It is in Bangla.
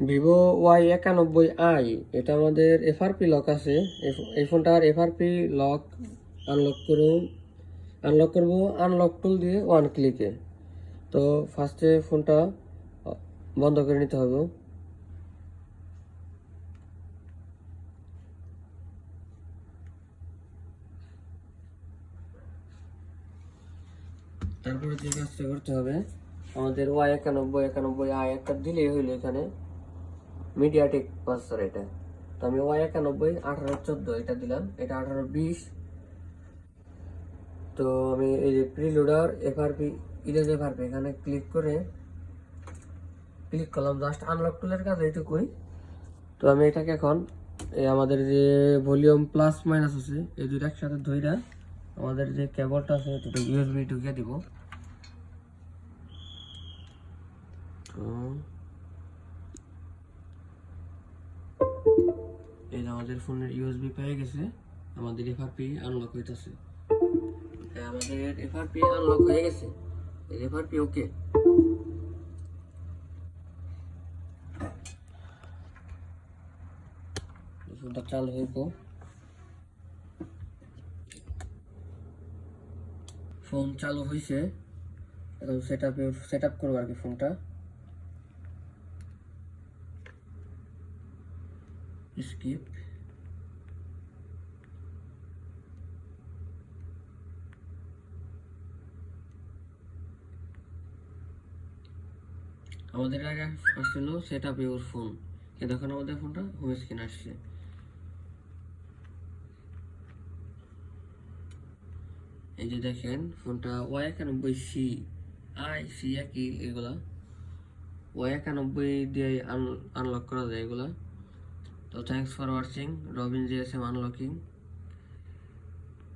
ভিভো Y91i, এটা আমাদের এফআরপি লক আছে। এই ফোনটার এফআরপি লক আনলক করুন, আনলক করব আনলক টুল দিয়ে ওয়ান ক্লিকে। তো ফার্স্টে ফোনটা বন্ধ করে নিতে হবে। তারপরে যে কাজটা করতে হবে, আমাদের Y91 একটা দিলেই হইলো। এখানে মিডিয়াটেক প্রসেসর এটা। তো আমি Y91 1814 এটা দিলাম, এটা 1820। তো আমি এই যে প্রিলোডার এফআরপি ইরেজ এফআরপি এখানে ক্লিক করলাম, জাস্ট আনলক টুলের কাজ এইটুকুই। তো আমি এটাকে এখন এই আমাদের যে ভলিউম প্লাস মাইনাস আছে এই দুইটা একসাথে ধইরা আমাদের যে কেবলটা আছে এটা ইউএসবি ঢুকিয়ে দিব। তো এই যে আমাদের ফোনের ইউএসবি পেয়ে গেছে, আমাদের এফআরপি আনলক হইতাছে। হ্যাঁ, আমাদের এফআরপি আনলক হয়ে গেছে, এফআরপি ওকে। ফোনটা চালু হইব, ফোন চালু হয়েছে। এখন সেট আপ করবো আর কি ফোনটা। স্কিপ। আমাদের আগে আসছিল সেট আপ ইউর ফোন, দেখুন আমাদের ফোনটা হোম স্ক্রিন আসছে। এই যে দেখেন ফোনটা Y91C একই, এগুলা Y91 দিয়ে আনলক করা যায় এগুলা। তো thanks for watching Robin GSM unlocking.